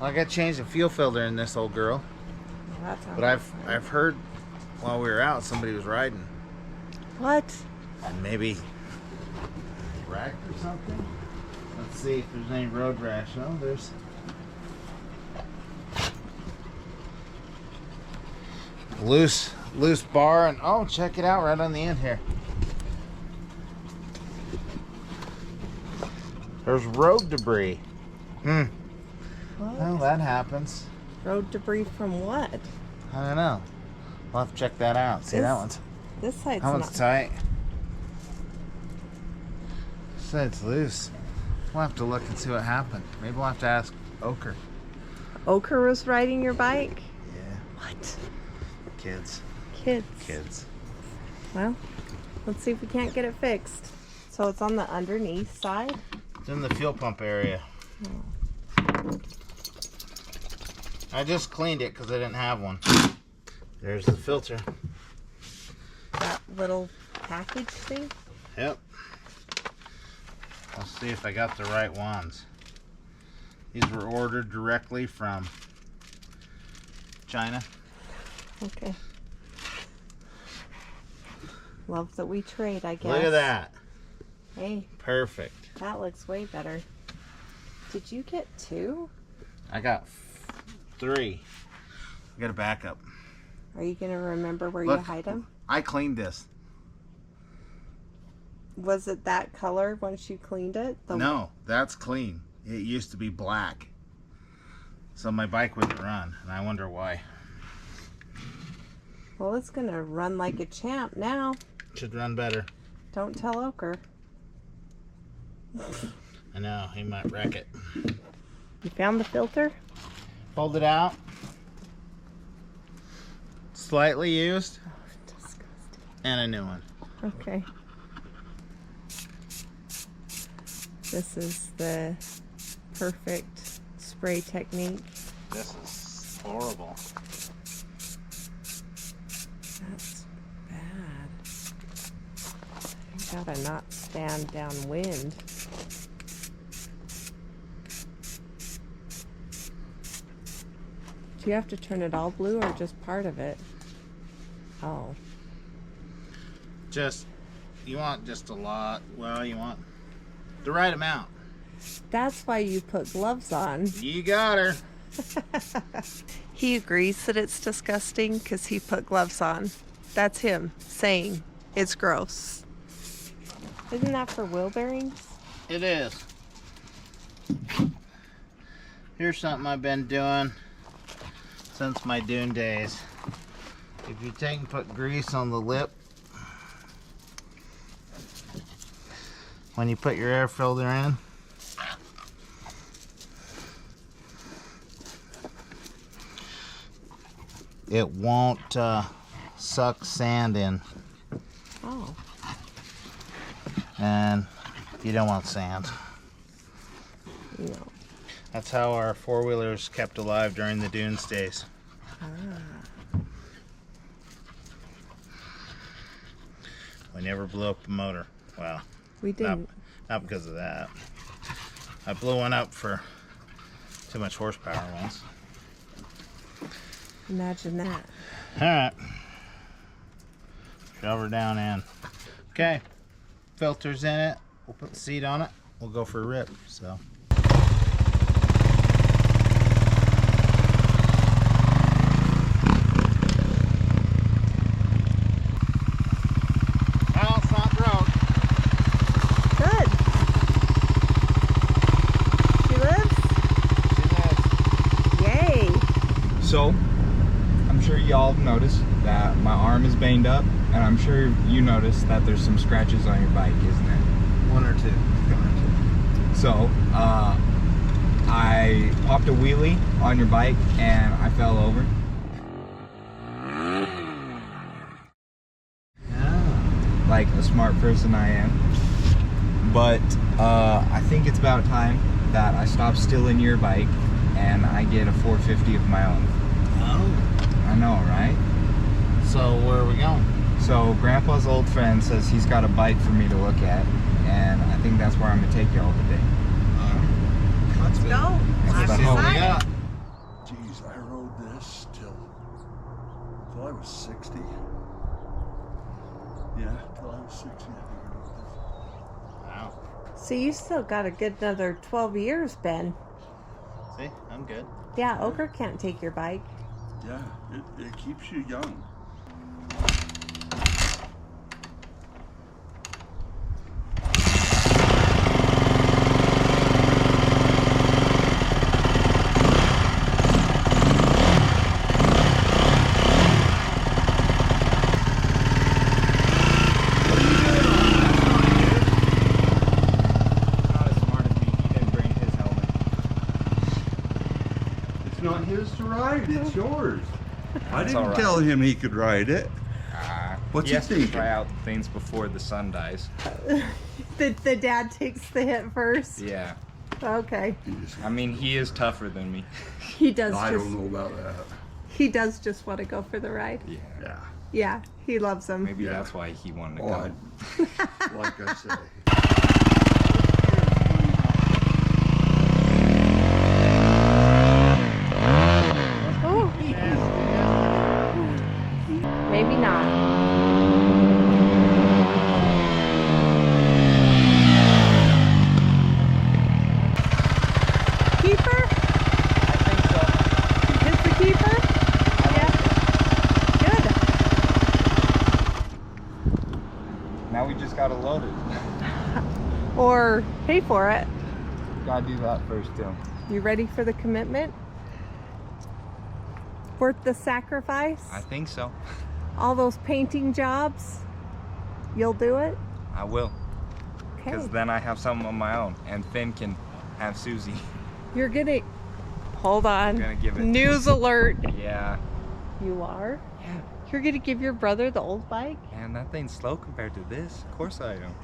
I got to change the fuel filter in this old girl. Well, but I've heard while we were out somebody was riding. What? And maybe wrecked or something. Let's see if there's any road rash. No, there's loose bar, and oh, check it out right on the end here. There's road debris. What? Well, that happens. Road debris from what? I don't know. We'll have to check that out. See, that one's this side's that one's not tight. This side's loose. We'll have to look and see what happened. Maybe we'll have to ask Ochre. Ochre was riding your bike? Yeah. What? Kids. Kids. Well, let's see if we can't get it fixed. So it's on the underneath side? It's in the fuel pump area. Oh. I just cleaned it because I didn't have one. There's the filter. That little package thing? Yep. Let's see if I got the right ones. These were ordered directly from China. Okay. Love that we trade, I guess. Look at that. Hey. Perfect. That looks way better. Did you get 2? I got 3. I got a backup. Are you going to remember where Look, you hide them? I cleaned this. Was it that color once you cleaned it? No, that's clean. It used to be black. So my bike wouldn't run, and I wonder why. Well, it's going to run like a champ now. Should run better. Don't tell Ochre. I know, he might wreck it. You found the filter? Hold it out. Slightly used. Oh, disgusting. And a new one. Okay. This is the perfect spray technique. This is horrible. That's bad. You gotta not stand downwind. Do you have to turn it all blue or just part of it? Oh. You want just a lot. Well, you want the right amount. That's why you put gloves on. You got her. He agrees that it's disgusting because he put gloves on. That's him saying it's gross. Isn't that for wheel bearings? It is. Here's something I've been doing since my dune days. If you take and put grease on the lip, when you put your air filter in, it won't suck sand in. Oh. And you don't want sand. No. That's how our four-wheelers kept alive during the dune days. Ah. We never blew up a motor. Well, We didn't. not because of that. I blew one up for too much horsepower once. Imagine that. Alright. Shove her down in. Okay. Filter's in it. We'll put the seat on it. We'll go for a rip. So. Well, it's not broke. Good. She lives? She lives. Yay. So, I'm sure y'all have noticed that my arm is banged up, and I'm sure you noticed that there's some scratches on your bike, isn't it? One or two. So, I popped a wheelie on your bike, and I fell over. Yeah. Like a smart person I am. But, I think it's about time that I stop stealing your bike, and I get a 450 of my own. Oh. I know, right? So where are we going? So Grandpa's old friend says he's got a bike for me to look at, and I think that's where I'm gonna take y'all today. Let's go. That's Let's the see what we hope. got. Geez, I rode this till I was 60. Yeah, till I was 60, I think I rode this. Wow. So you still got a good another 12 years, Ben. See, I'm good. Yeah, Ogre can't take your bike. Yeah, it keeps you young. Not as smart as me. He didn't bring his helmet. It's not his to ride, it's yours. I That's didn't all right. tell him he could ride it. What's He he has to thinking? try out things before the sun dies. The dad takes the hit first. Yeah. Okay. I mean, he is tougher than me. He does I just don't know about that. he does just want to go for the ride. Yeah. Yeah. Yeah, he loves them. Maybe Yeah. that's why he wanted to Oh, go. like I say. Oh. Maybe not. Keeper? I think so. It's the keeper? Yeah. Good. Now we just gotta load it. Or pay for it. Gotta do that first, too. You ready for the commitment? Worth the sacrifice? I think so. All those painting jobs? You'll do it? I will. Okay. Because then I have something on my own. And Finn can have Susie. You're gonna... Hold on. Gonna give it to News alert. Yeah. You are? Yeah. You're gonna give your brother the old bike? Man, that thing's slow compared to this. Of course I am.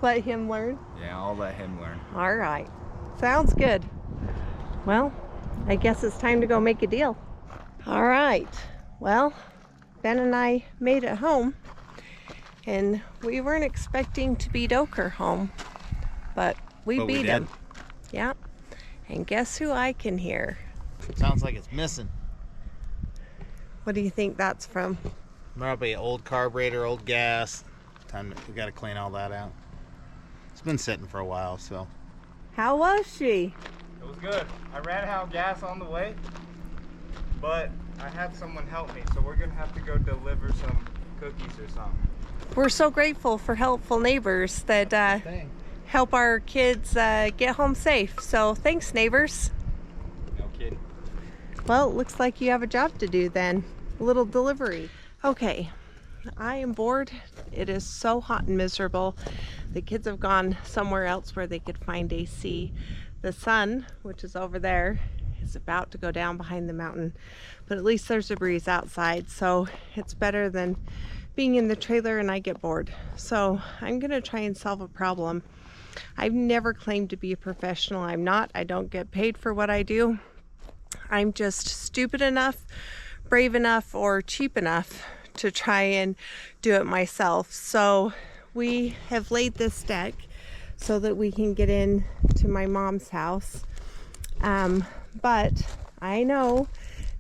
Let him learn? Yeah, I'll let him learn. All right. Sounds good. Well, I guess it's time to go make a deal. All right. Well, Ben and I made it home, and we weren't expecting to beat Oker home, but we But we beat did. him. Yeah. And guess who I can hear? Sounds like it's missing. What do you think that's from? Probably old carburetor, old gas. We gotta clean all that out. It's been sitting for a while, so. How was she? It was good. I ran out of gas on the way, but I had someone help me, so we're gonna have to go deliver some cookies or something. We're so grateful for helpful neighbors that help our kids get home safe. So thanks, neighbors. No kidding. Well, it looks like you have a job to do then. A little delivery. Okay, I am bored. It is so hot and miserable. The kids have gone somewhere else where they could find AC. The sun, which is over there, is about to go down behind the mountain, but at least there's a breeze outside, so it's better than being in the trailer and I get bored. So I'm gonna try and solve a problem. I've never claimed to be a professional. I'm not. I don't get paid for what I do. I'm just stupid enough, brave enough, or cheap enough to try and do it myself. So we have laid this deck so that we can get in to my mom's house. But I know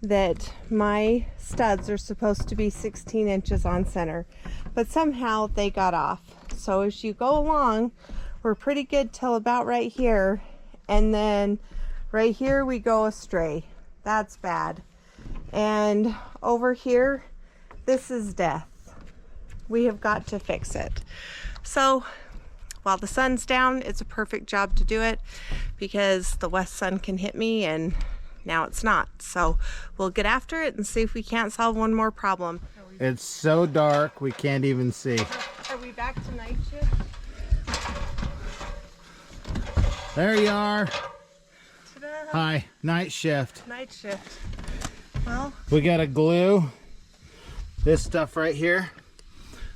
that my studs are supposed to be 16 inches on center, but somehow they got off. So as you go along, we're pretty good till about right here, and then right here we go astray. That's bad. And over here, this is death. We have got to fix it. So while the sun's down, it's a perfect job to do it because the west sun can hit me and now it's not. So we'll get after it and see if we can't solve one more problem. It's so dark we can't even see. Are we back to night shift? There you are. Ta-da. Hi, night shift. Night shift. Well, We gotta glue this stuff right here.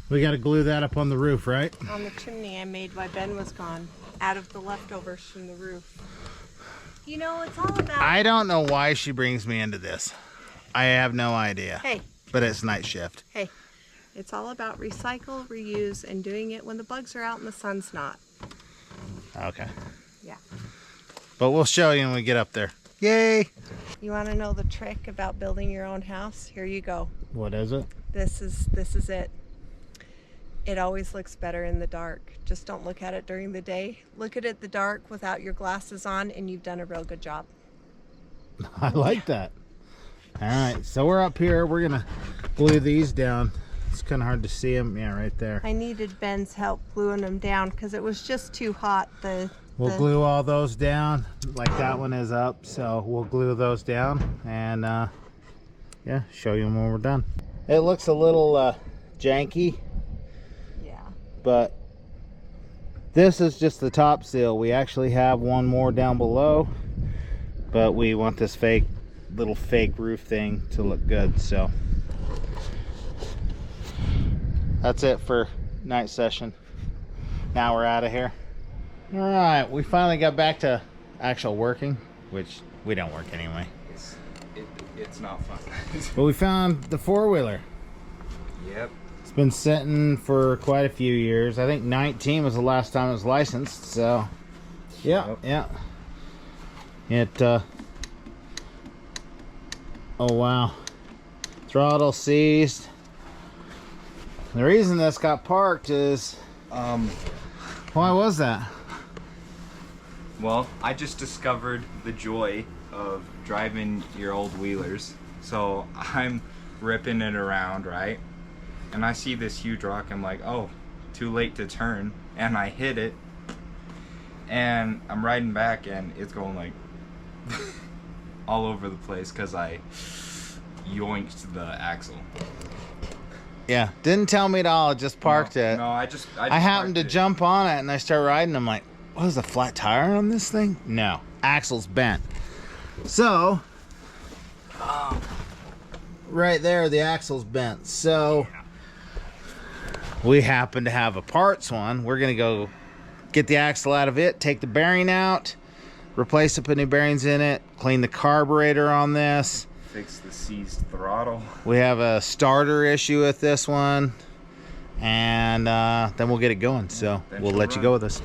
We gotta glue that up on the roof, right? on the chimney I made while Ben was gone, out of the leftovers from the roof. You know, it's all about... I don't know why she brings me into this. I have no idea. Hey, But it's night shift. hey. It's all about recycle, reuse, and doing it when the bugs are out and the sun's not. Okay. Yeah. But we'll show you when we get up there. Yay! You want to know the trick about building your own house? Here you go. What is it? This is it. It always looks better in the dark. Just don't look at it during the day. Look at it in the dark without your glasses on, and you've done a real good job. I like that. All right, so we're up here. We're gonna glue these down. It's kind of hard to see them. Yeah, right there. I needed Ben's help gluing them down because it was just too hot. We'll glue all those down, like that one is up. So we'll glue those down and yeah, show you when we're done. It looks a little janky. Yeah. But this is just the top seal. We actually have one more down below, but we want this little fake roof thing to look good. So that's it for night session. Now we're out of here. All right, we finally got back to actual working, which we don't work anyway. It's not fun. But we found the four-wheeler. Yep. It's been sitting for quite a few years. I think 19 was the last time it was licensed. So yeah, Yep. yeah. It oh wow. Throttle seized. The reason this got parked is why was that? Well, I just discovered the joy of driving your old wheelers. So I'm ripping it around, right? And I see this huge rock. I'm like, oh, too late to turn. And I hit it. And I'm riding back and it's going like all over the place because I yoinked the axle. Yeah, didn't tell me at all. Just parked it. No, I just I happened to jump on it and I start riding. I'm like, what is a flat tire on this thing? No, axle's bent. So right there, the axle's bent. So we happen to have a parts one. We're gonna go get the axle out of it, take the bearing out, replace it, put new bearings in it, clean the carburetor on this, fix the seized throttle. we have a starter issue with this one, and then we'll get it going. So Then we'll she'll let you run. go with this.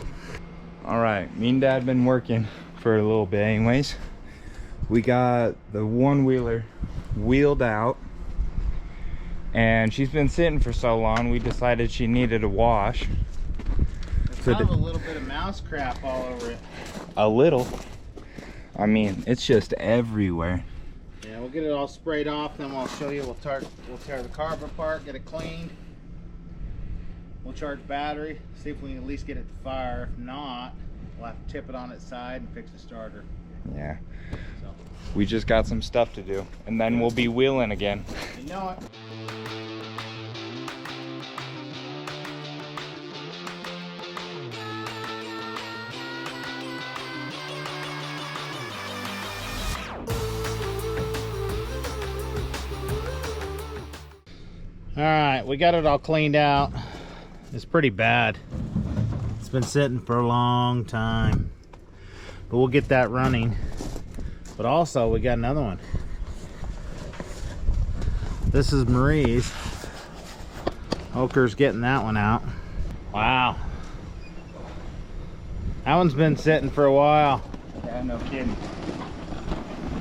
All right, me and Dad been working for a little bit anyways. We got the one-wheeler wheeled out, and she's been sitting for so long we decided she needed a wash. There's a little bit of mouse crap all over it. A little. I mean, it's just everywhere. Yeah, we'll get it all sprayed off, then we'll show you. We'll tear the carb apart, get it cleaned. We'll charge battery, see if we can at least get it to fire. If not, we'll have to tip it on its side and fix the starter. Yeah. So, We just got some stuff to do, and then we'll be wheeling again. you know it. All right, we got it all cleaned out. It's pretty bad. It's been sitting for a long time, but we'll get that running. But also, we got another one. This is Marie's. Oker's getting that one out. Wow. That one's been sitting for a while. Yeah, no kidding.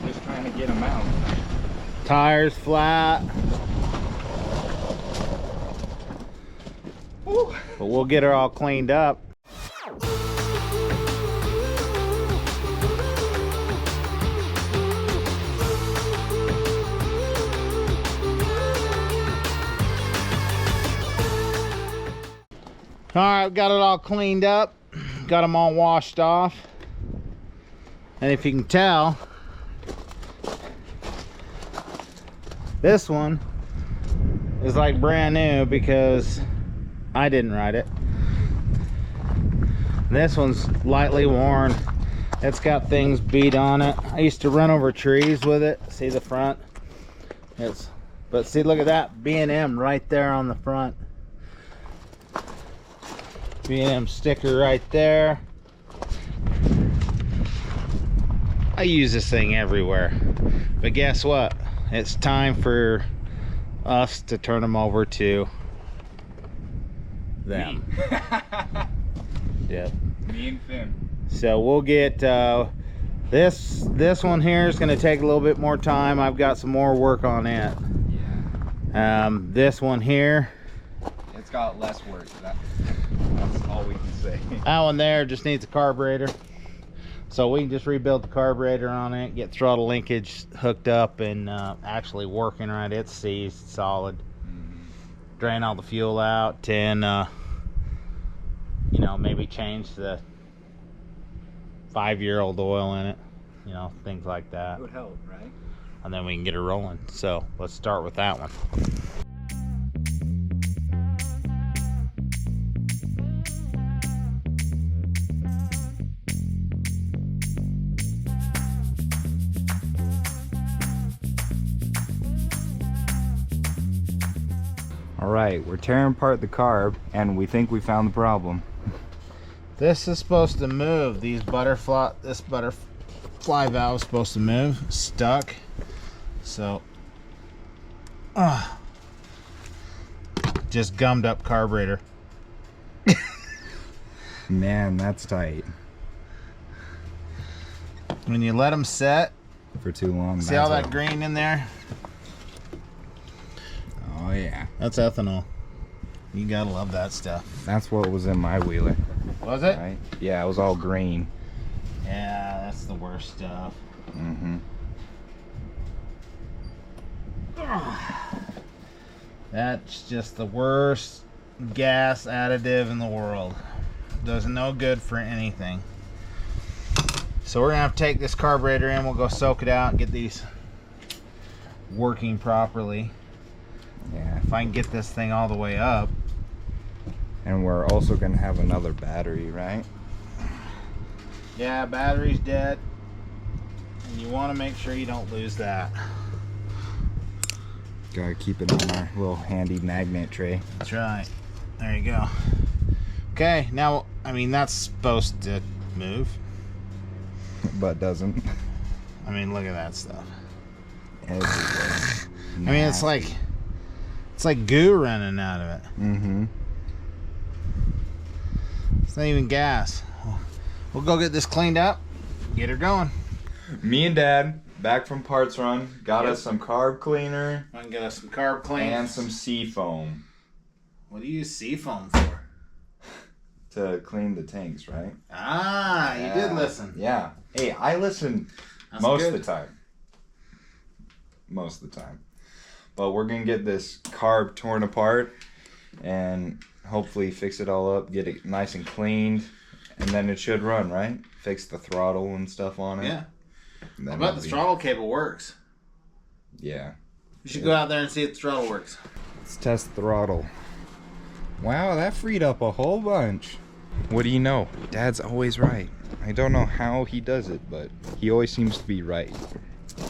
Just trying to get them out. Tires flat. Woo. But we'll get her all cleaned up. All right, got it all cleaned up. Got them all washed off. And if you can tell, this one is like brand new because I didn't ride it. This one's lightly worn. It's got things beat on it. I used to run over trees with it. See the front? But see, look at that B&M right there on the front. B&M sticker right there. I use this thing everywhere. But guess what? It's time for us to turn them over to them. Me. Yep. Me and Finn. So we'll get This one here is going to take a little bit more time. I've got some more work on it. Yeah. This one here, It's got less work. That's all we can say. that one there just needs a carburetor. So we can just rebuild the carburetor on it, get throttle linkage hooked up and actually working right. It's seized solid. Drain all the fuel out and you know, maybe change the 5-year-old oil in it, you know, things like that. It would help, right? And then we can get her rolling. So let's start with that one. All right, we're tearing apart the carb and we think we found the problem. This is supposed to move. This butterfly valve is supposed to move. Stuck. So just gummed up carburetor. Man, that's tight. When you let them set, For too long. see all that green in there? Oh yeah. That's ethanol. You gotta love that stuff. That's what was in my wheeler. Was it? Right? Yeah, it was all green. Yeah, that's the worst stuff. Mm-hmm. That's just the worst gas additive in the world. Does no good for anything. So we're gonna have to take this carburetor in. We'll go soak it out and get these working properly. Yeah. If I can get this thing all the way up. And we're also gonna have another battery, right? Yeah, battery's dead. And you want to make sure you don't lose that. Gotta keep it on our little handy magnet tray. That's right. There you go. Okay, now, I mean, that's supposed to move. But doesn't. I mean, look at that stuff. Everywhere. I mean, it's like goo running out of it. Mm-hmm. It's not even gas. We'll go get this cleaned up, get her going. Me and Dad, back from parts run, got Yep. us some carb cleaner I can get us some carb clean. and some sea foam What do you use seafoam for? to clean the tanks, right? Ah, you did listen. Yeah. Hey, I listen That's most good. of the time. Most of the time. But we're gonna get this carb torn apart and hopefully fix it all up, get it nice and cleaned, and then it should run, right? Fix the throttle and stuff on it. Yeah. And I then bet it'll the be- throttle cable works. Yeah. You should go out there and see if the throttle works. Let's test the throttle. Wow, that freed up a whole bunch. What do you know? Dad's always right. I don't know how he does it, but he always seems to be right.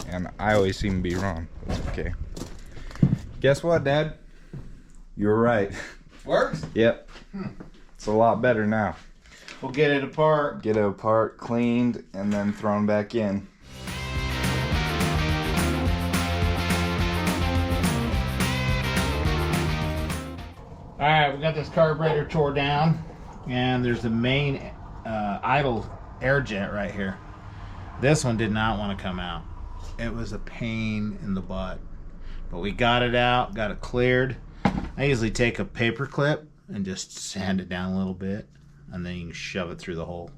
And I always seem to be wrong. It's okay. Guess what, Dad? You were right. Works? Yep. It's a lot better now. We'll get it apart. Get it apart, cleaned, and then thrown back in. Alright, we got this carburetor tore down, and there's the main idle air jet right here. This one did not want to come out. It was a pain in the butt. But we got it out, got it cleared. I usually take a paper clip and just sand it down a little bit, and then you can shove it through the hole.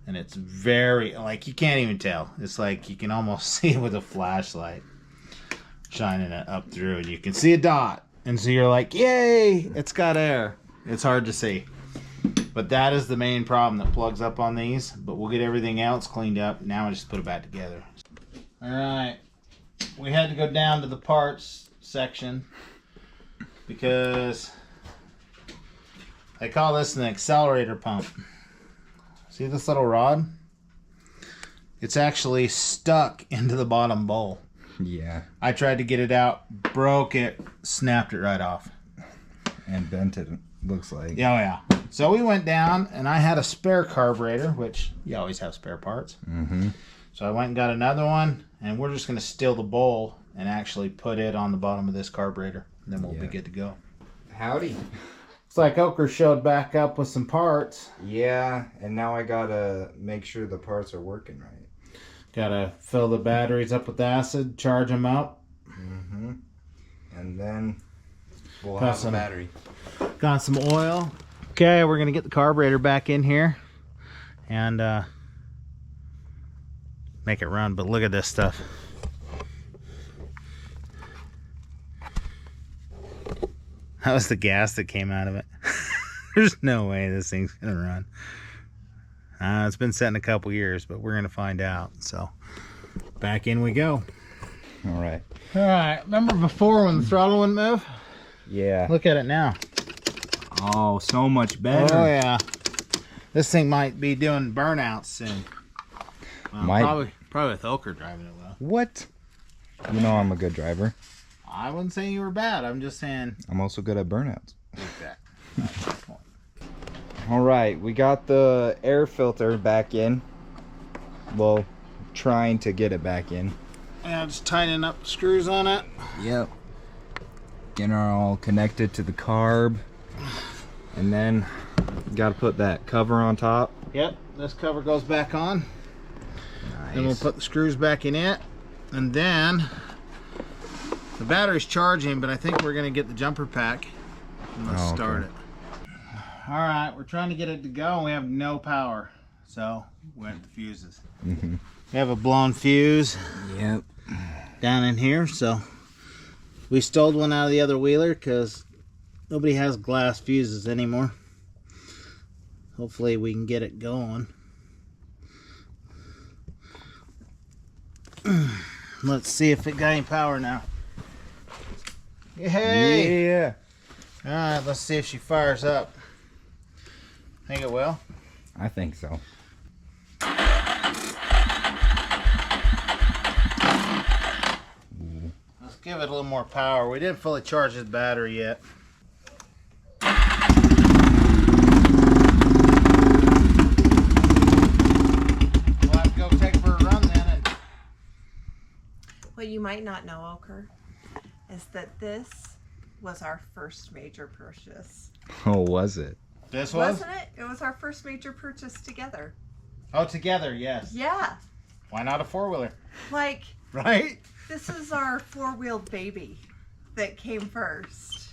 And it's very, like, you can't even tell. It's like you can almost see it with a flashlight shining it up through, and you can see a dot. And so you're like, yay, it's got air. It's hard to see. But that is the main problem that plugs up on these. But we'll get everything else cleaned up. Now I just put it back together. All right. We had to go down to the parts section because they call this an accelerator pump. See this little rod? It's actually stuck into the bottom bowl. Yeah. I tried to get it out, broke it, snapped it right off. And bent it, looks like. Yeah, oh yeah. So we went down, and I had a spare carburetor, which you always have spare parts. Mm-hmm. So I went and got another one, and we're just going to steal the bowl and actually put it on the bottom of this carburetor. And then we'll be good to go. Howdy. It's like Oker showed back up with some parts. Yeah, and now I gotta make sure the parts are working right. Gotta fill the batteries up with acid, charge them up. And then we'll Got have some- a battery. Got some oil. Okay, we're gonna get the carburetor back in here and make it run. But look at this stuff. That was the gas that came out of it. There's no way this thing's gonna run. It's been set in a couple years, but we're gonna find out. So back in we go. All right. All right, remember before when the throttle wouldn't move? Yeah. Look at it now. Oh, so much better. Oh yeah. This thing might be doing burnouts soon. Well, Might. probably with Oker driving it well. What? You know I'm a good driver. I wouldn't say you were bad. I'm just saying. I'm also good at burnouts. That. All right, we got the air filter back in. Well, trying to get it back in. Yeah, just tightening up the screws on it. Yep. Getting it all connected to the carb. And then got to put that cover on top. Yep, this cover goes back on. Nice. Then we'll put the screws back in it. And then the battery's charging, but I think we're going to get the jumper pack. And let's start it. All right, we're trying to get it to go, and we have no power. So we went to the fuses. We have a blown fuse Yep. down in here, so we stole one out of the other wheeler because nobody has glass fuses anymore. Hopefully we can get it going. Let's see if it got any power now. Hey! Yeah. All right, let's see if she fires up. Think it will? I think so. Let's give it a little more power. We didn't fully charge this battery yet. We'll have to go take for a run then. And What you might not know, Oker, is that this was our first major purchase. Oh, was it? this was? Wasn't it? It was our first major purchase together. Oh, together, yes. Yeah. Why not a four-wheeler? Like, Right? this is our four-wheeled baby that came first.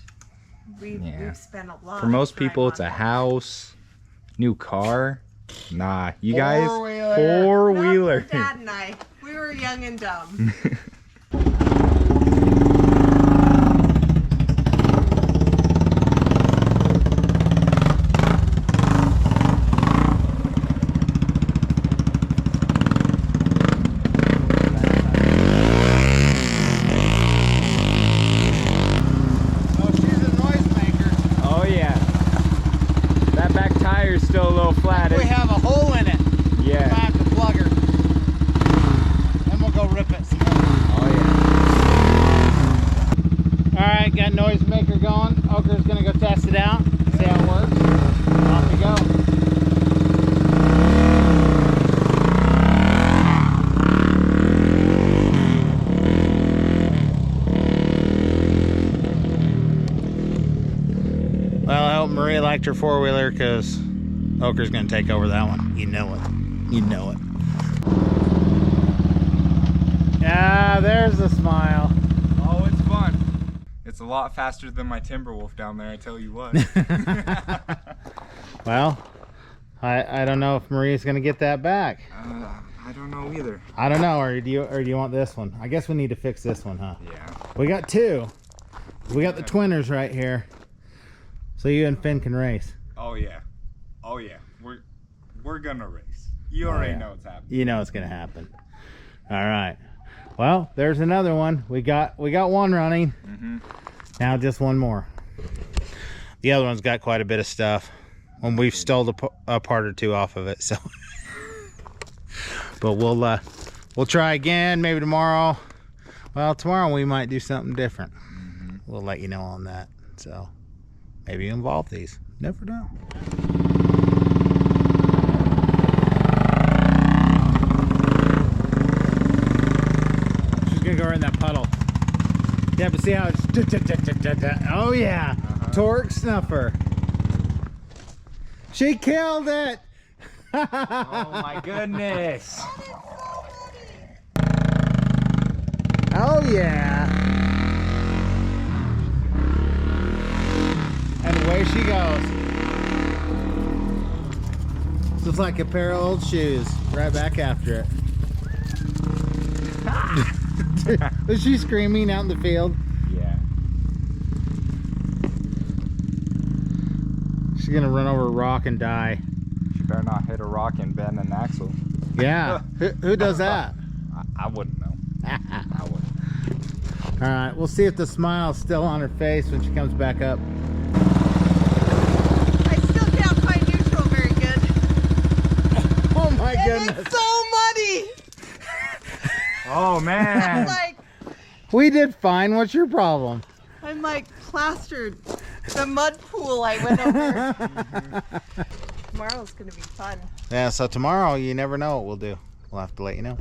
We've spent a lot For most of time people, it's on a that. house, new car. Nah, you guys, Four-wheeler. four-wheeler. Not for Dad and I. We were young and dumb. Oh, she's a noisemaker. Oh yeah. That back tire's still a little flat. We have a hole in it. I Yeah. have to plug her. Then we'll go rip it some more. Oh yeah. Alright, got noisemaker going. Oker's gonna go test it out, see how it works. Off we go. Well, I hope Marie liked her four-wheeler because Oker's gonna take over that one. You know it. You know it. Yeah, there's the smile. Oh, it's fun. It's a lot faster than my Timberwolf down there, I tell you what. Well, I don't know if Maria's gonna get that back. I don't know either. I don't know, or do you want this one? I guess we need to fix this one, huh? Yeah. We got two. We got the twinners right here. So you and Finn can race. Oh yeah. Oh yeah. We're gonna race. You already yeah. know what's happening. You know it's gonna happen. All right. Well, there's another one. We got one running. Now just one more. The other one's got quite a bit of stuff. When we've stole a part or two off of it, so. But we'll try again maybe tomorrow. Well, tomorrow we might do something different. We'll let you know on that. So maybe involve these. Never know. She's gonna go right in that puddle. Yeah, but see how it's oh yeah, torque snuffer. She killed it. Oh my goodness. Oh yeah. And away she goes. Just like a pair of old shoes. Right back after it. Was she screaming out in the field? Yeah. She's gonna run over a rock and die. She better not hit a rock and bend an axle. Yeah. Who does that? I wouldn't know. I wouldn't. All right, we'll see if the smile's still on her face when she comes back up. I still can't find neutral very good. Oh my And goodness. it's so muddy. Oh man. We did fine. What's your problem? I'm like plastered. The mud pool I went over. Tomorrow's gonna be fun. Yeah, so tomorrow you never know what we'll do. We'll have to let you know.